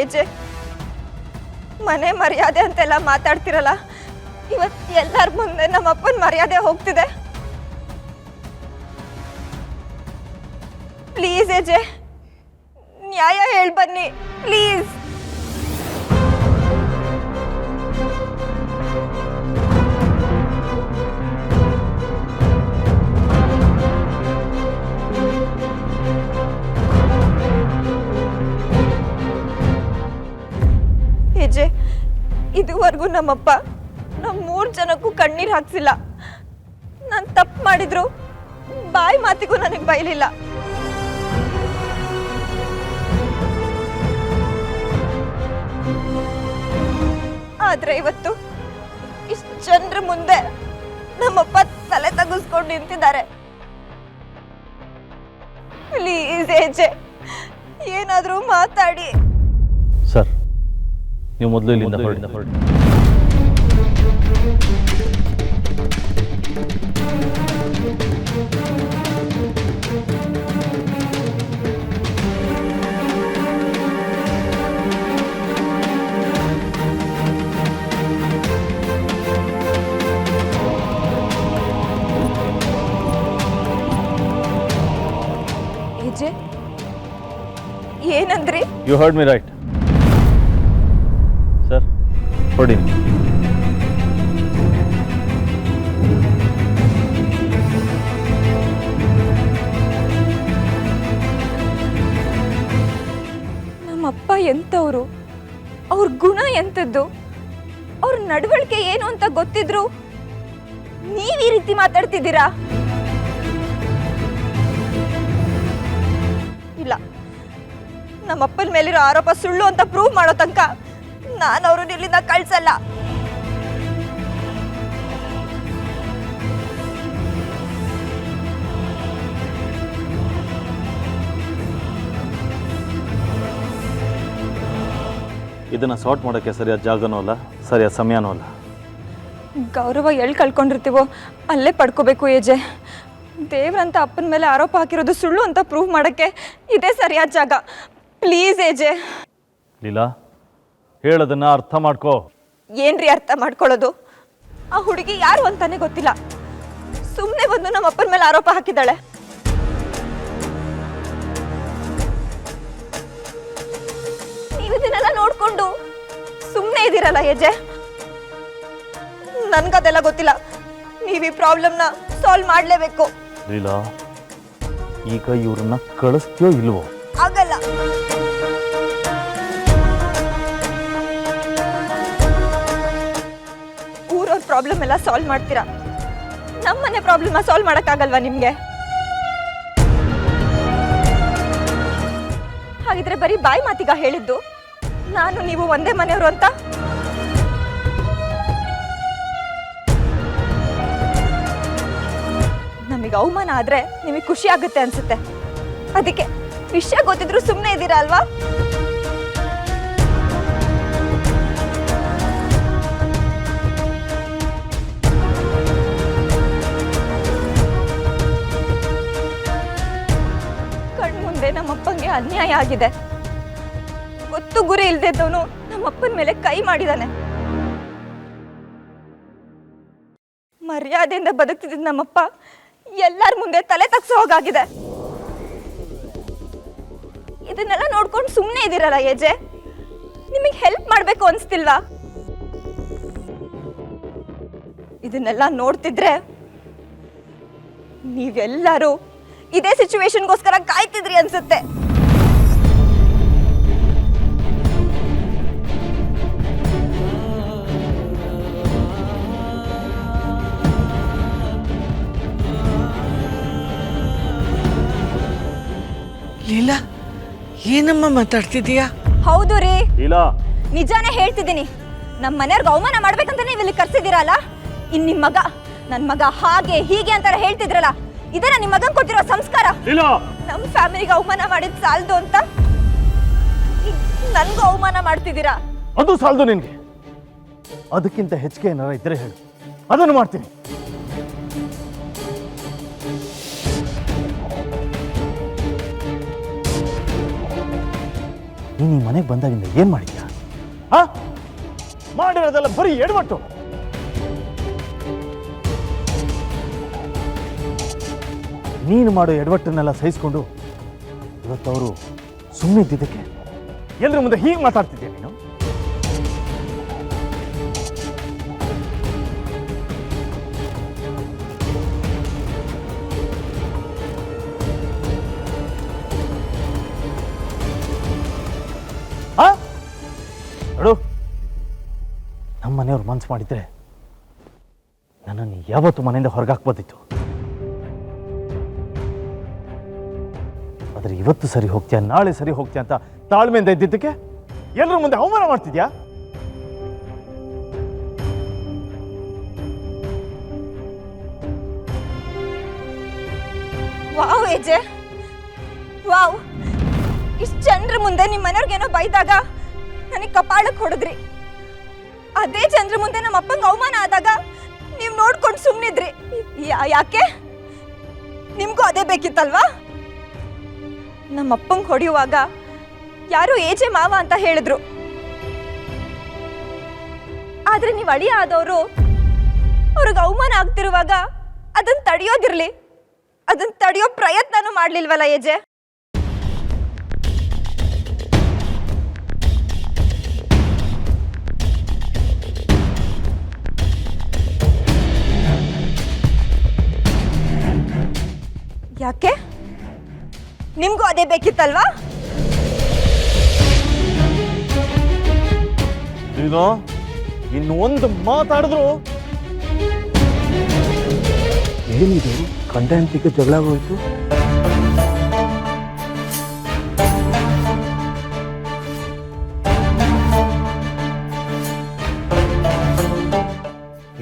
ಏಜೆ ಮನೆ ಮರ್ಯಾದೆ ಅಂತೆಲ್ಲ ಮಾತಾಡ್ತಿರಲ್ಲ, ಇವತ್ತು ಎಲ್ಲರ ಮುಂದೆ ನಮ್ಮ ಅಪ್ಪನ ಮರ್ಯಾದೆ ಹೋಗ್ತಿದೆ. ಪ್ಲೀಸ್ ಏಜೆ, ನ್ಯಾಯ ಹೇಳಿ ಬನ್ನಿ ಪ್ಲೀಸ್. ಏಜೆ, ಇದುವರೆಗೂ ನಮ್ಮಪ್ಪ ನಮ್ಮ 3 ಜನಕ್ಕೂ ಕಣ್ಣೀರು ಹಾಕ್ಸಿಲ್ಲ. ನಾನು ತಪ್ಪು ಮಾಡಿದ್ರು ಬಾಯಿ ಮಾತಿಗೂ ನನಗೆ ಬೈಲಿಲ್ಲ. ಆದ್ರೆ ಇವತ್ತು ಇಷ್ಟು ಜನರ ಮುಂದೆ ನಮ್ಮಪ್ಪ ತಲೆ ತಗ್ಗಿಸ್ಕೊಂಡು ನಿಂತಿದ್ದಾರೆ. ಪ್ಲೀಸ್ ಏಜೆ, ಏನಾದರೂ ಮಾತಾಡಿ. ಸರ್, ನೀವು ಮೊದಲು ಇಲ್ಲಿಂದ ಹೊರಡಿ. ಏಜೆ, ಏನಂದ್ರಿ? You heard me right. Sir, ಹೊಡಿ. ನಮ್ಮಪ್ಪ ಎಂಥವ್ರು, ಅವ್ರ ಗುಣ ಎಂಥದ್ದು, ಅವ್ರ ನಡವಳಿಕೆ ಏನು ಅಂತ ಗೊತ್ತಿದ್ರು ನೀವ್ ಈ ರೀತಿ ಮಾತಾಡ್ತಿದ್ದೀರಾ? ಇಲ್ಲ, ನಮ್ಮಪ್ಪನ ಮೇಲಿರೋ ಆರೋಪ ಸುಳ್ಳು ಅಂತ ಪ್ರೂವ್ ಮಾಡೋ ತನಕ ನಾನು ಅವ್ರನ್ನ ಇಲ್ಲಿಂದ ಕಳ್ಸಲ್ಲ. ಇದನ್ನ ಸಾರ್ಟ್ ಮಾಡೋಕ್ಕೆ ಸರಿಯಾದ ಜಾಗನೂ ಅಲ್ಲ, ಸರಿಯಾದ ಸಮಯನೂ ಅಲ್ಲ. ಗೌರವ ಎಲ್ಲಿ ಕಳ್ಕೊಂಡಿರ್ತೀವೋ ಅಲ್ಲೇ ಪಡ್ಕೋಬೇಕು ಏಜೆ. ದೇವ್ರಂತ ಅಪ್ಪನ ಮೇಲೆ ಆರೋಪ ಹಾಕಿರೋದು ಸುಳ್ಳು ಅಂತ ಪ್ರೂವ್ ಮಾಡೋಕ್ಕೆ ಇದೇ ಸರಿಯಾದ ಜಾಗ. ಪ್ಲೀಸ್ ಏಜೆ. ಲೀಲಾ, ಹೇಳೋದನ್ನ ಅರ್ಥ ಮಾಡ್ಕೋ. ಏನ್ರಿ ಅರ್ಥ ಮಾಡ್ಕೊಳ್ಳೋದು? ಆ ಹುಡುಗಿ ಯಾರು ಅಂತಾನೆ ಗೊತ್ತಿಲ್ಲ, ಸುಮ್ಮನೆ ಬಂದು ನಮ್ಮ ಅಪ್ಪನ ಮೇಲೆ ಆರೋಪ ಹಾಕಿದ್ದಾಳೆ. ನೀವು ಇದನ್ನೆಲ್ಲ ನೋಡ್ಕೊಂಡು ಸುಮ್ಮನೆ ಇದ್ದೀರಲ್ಲ ಏಜೆ. ನನ್ಗದೆಲ್ಲ ಗೊತ್ತಿಲ್ಲ, ನೀವು ಈ ಪ್ರಾಬ್ಲಮ್ನ ಸಾಲ್ವ್ ಮಾಡಲೇಬೇಕು. ಲೀಲಾ, ಈಗ ಇವ್ರನ್ನ ಕಳಿಸ್ತೀಯೋ ಇಲ್ವೋ? ಆಗಲ್ಲ. ಊರವ್ರ ಪ್ರಾಬ್ಲಮ್ ಎಲ್ಲ ಸಾಲ್ವ್ ಮಾಡ್ತೀರಾ, ನಮ್ಮನೆ ಪ್ರಾಬ್ಲಮ್ ಸಾಲ್ವ್ ಮಾಡಕ್ಕಾಗಲ್ವಾ ನಿಮ್ಗೆ? ಹಾಗಿದ್ರೆ ಬರೀ ಬಾಯಿ ಮಾತಿಗ ಹೇಳಿದ್ದು ನಾನು ನೀವು ಒಂದೇ ಮನೆಯವರು ಅಂತ? ನಮಗೆ ಅವಮಾನ ಆದ್ರೆ ನಿಮಗೆ ಖುಷಿ ಆಗುತ್ತೆ ಅನ್ಸುತ್ತೆ, ಅದಕ್ಕೆ ವಿಷಯ ಗೊತ್ತಿದ್ರು ಸುಮ್ಮನೆ ಇದ್ದೀರಾ ಅಲ್ವಾ? ಕಣ್ಮುಂದೆ ನಮ್ಮಪ್ಪಂಗೆ ಅನ್ಯಾಯ ಆಗಿದೆ, ಗೊತ್ತು ಗುರಿ ಇಲ್ದಿದ್ದವನು ನಮ್ಮಪ್ಪನ ಮೇಲೆ ಕೈ ಮಾಡಿದಾನೆ. ಮರ್ಯಾದೆಯಿಂದ ಬದುಕ್ತಿದ್ದ ನಮ್ಮಪ್ಪ ಎಲ್ಲರ ಮುಂದೆ ತಲೆ ತಗ್ಸೋ ಹೋಗಾಗಿದೆ. ಇದನ್ನೆಲ್ಲ ನೋಡ್ಕೊಂಡು ಸುಮ್ಮನೆ ಇದ್ದೀರಲ್ಲ ಏಜೆ, ನಿಮಗೆ ಹೆಲ್ಪ್ ಮಾಡಬೇಕು ಅನ್ಸ್ತಿಲ್ವಾ? ಇದನ್ನೆಲ್ಲ ನೋಡ್ತಿದ್ರೆ ನೀವೆಲ್ಲರೂ ಇದೇ ಸಿಚುವೇಶನ್ಗೋಸ್ಕರ ಕಾಯ್ತಿದ್ರಿ ಅನ್ಸುತ್ತೆ. ಲೀಲಾ, ಏನಮ್ಮ ಮಾತಾಡ್ತಿದೀಯಾ? ಹೌದು ರೀ, ಲೀಲಾ, ನಿಜಾನೇ ಹೇಳ್ತಿದ್ದೀನಿ. ನಮ್ಮ ಮನೆಯವ್ರಿಗೆ ಅವಮಾನ ಮಾಡ್ಬೇಕಂತ ನೀವು ಇಲ್ಲಿ ಕರ್ಸಿದ್ದೀರಲ್ಲ, ಇನ್ ನಿಮ್ ಮಗ ನನ್ನ ಮಗ ಹಾಗೆ ಹೀಗೆ ಅಂತ ಹೇಳ್ತಿದ್ರಲ್ಲ, ಇದನ್ನ ನಿಮ್ಮ ಮಗನ್ ಕೊಟ್ಟಿರೋ ಸಂಸ್ಕಾರ. ನಮ್ಮ ಫ್ಯಾಮಿಲಿಗೆ ಅವಮಾನ ಮಾಡಿದ್ ಸಾಲದು ಅಂತ ನನ್ಗೂ ಅವಮಾನ ಮಾಡ್ತಿದ್ದೀರಾ? ಅದು ಸಾಲದು ನಿನ್ಗೆ. ಅದಕ್ಕಿಂತ ಹೆಚ್ಚಿಗೆ ಏನಾರ ಇದ್ರೆ ಹೇಳು, ಅದನ್ನು ಮಾಡ್ತೀನಿ. ನೀನು ಈ ಮನೆಗೆ ಬಂದಾಗಿಂದ ಏನು ಮಾಡಿದ್ಯಾ? ಆ ಮಾಡಿರೋದೆಲ್ಲ ಬರೀ ಎಡವಟ್ಟು. ನೀನು ಮಾಡೋ ಎಡವಟ್ಟನ್ನೆಲ್ಲ ಸಹಿಸ್ಕೊಂಡು ಇವತ್ತು ಅವರು ಸುಮ್ಮನೆ ಇದ್ದಿದ್ದಕ್ಕೆ ಎಲ್ಲರ ಮುಂದೆ ಹೀಗೆ ಮಾತಾಡ್ತಿದ್ಯಾ ನೀನು? ನೋಡು, ನಮ್ಮ ಮನೆಯವ್ರು ಮನ್ಸು ಮಾಡಿದ್ರೆ ನನ್ನನ್ನು ಯಾವತ್ತೂ ಮನೆಯಿಂದ ಹೊರಗಾಕ್ಬೋದಿತ್ತು. ಆದರೆ ಇವತ್ತು ಸರಿ ಹೋಗ್ತೀಯ, ನಾಳೆ ಸರಿ ಹೋಗ್ತೀಯ ಅಂತ ತಾಳ್ಮೆಯಿಂದ ಇದ್ದಿದ್ದಕ್ಕೆ ಎಲ್ಲರ ಮುಂದೆ ಅವಮಾನ ಮಾಡ್ತಿದ್ಯಾ? ವಾವ್ ಏಜೆ, ವಾವ್! ಇಷ್ಟು ಜನರ ಮುಂದೆ ನಿಮ್ಮ ಮನೆಯವ್ರಿಗೇನೋ ಬೈದಾಗ ನನಗೆ ಕಪಾಳಕ್ಕೆ ಹೊಡೆದ್ರಿ. ಅದೇ ಜನರ ಮುಂದೆ ನಮ್ಮ ಅಪ್ಪಂಗೆ ಅವಮಾನ ಆದಾಗ ನೀವು ನೋಡ್ಕೊಂಡು ಸುಮ್ಮನಿದ್ರಿ. ಯಾಕೆ? ನಿಮ್ಗೂ ಅದೇ ಬೇಕಿತ್ತಲ್ವಾ? ನಮ್ಮ ಅಪ್ಪಂಗೆ ಹೊಡೆಯುವಾಗ ಯಾರು ಏಜೆ ಮಾವ ಅಂತ ಹೇಳಿದ್ರು. ಆದ್ರೆ ನೀವು ಅಳಿಯ ಆದವರು ಅವ್ರಿಗೆ ಅವಮಾನ ಆಗ್ತಿರುವಾಗ ಅದನ್ನ ತಡೆಯೋದಿರ್ಲಿ, ಅದನ್ನ ತಡೆಯೋ ಪ್ರಯತ್ನನೂ ಮಾಡ್ಲಿಲ್ವಲ್ಲ ಏಜೆ? ಯಾಕೆ? ನಿಮ್ಗೂ ಅದೇ ಬೇಕಿತ್ತಲ್ವಾ? ನೀನು ಇನ್ನು ಒಂದು ಮಾತಾಡಿದ್ರು ಏನಿದು? ಗಂಡ ಹೆಂಡತಿಗೆ ಜಗಳ ಹೋಯ್ತು.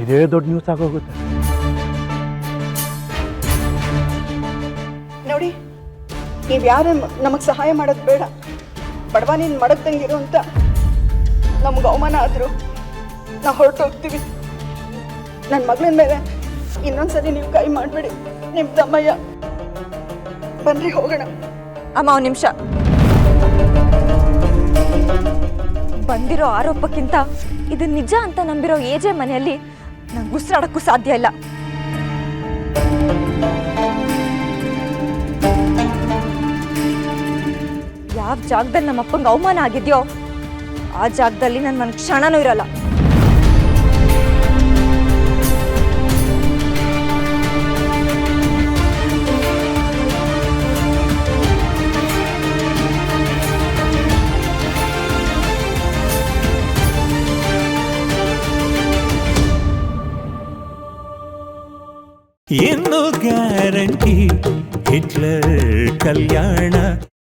ಇದೇ ದೊಡ್ಡ ನ್ಯೂಸ್ ಆಗೋಗುತ್ತೆ. ನೋಡಿ, ನೀವು ಯಾರು ನಮಗೆ ಸಹಾಯ ಮಾಡೋದು ಬೇಡ. ಬಡವ ನೀನು ಮಡಗ್ದಂಗಿರು ಅಂತ ನಮ್ಗೆ ಅವಮಾನ ಆದರೂ ನಾವು ಹೊರಟೋಗ್ತೀವಿ. ನನ್ನ ಮಗಳಿನ ಮೇಲೆ ಇನ್ನೊಂದ್ಸರಿ ನೀವು ಕೈ ಮಾಡಬೇಡಿ. ನಿಮ್ಮ ತಮ್ಮಯ್ಯ ಬನ್ರಿ ಹೋಗೋಣ. ಅಮ್ಮ ಒಂದು ನಿಮಿಷ. ಬಂದಿರೋ ಆರೋಪಕ್ಕಿಂತ ಇದು ನಿಜ ಅಂತ ನಂಬಿರೋ ಏಜೆ ಮನೆಯಲ್ಲಿ ನಂಗೆ ಉಸಿರಾಡಕ್ಕೂ ಸಾಧ್ಯ ಇಲ್ಲ. ಯಾವ ಜಾಗದಲ್ಲಿ ನಮ್ಮ ಅಪ್ಪಂಗೆ ಅವಮಾನ ಆಗಿದೆಯೋ ಆ ಜಾಗದಲ್ಲಿ ನನ್ನ ಕ್ಷಣನೂ ಇರಲ್ಲ. ಇನ್ನು ಗ್ಯಾರಂಟಿ ಹಿಟ್ಲರ್ ಕಲ್ಯಾಣ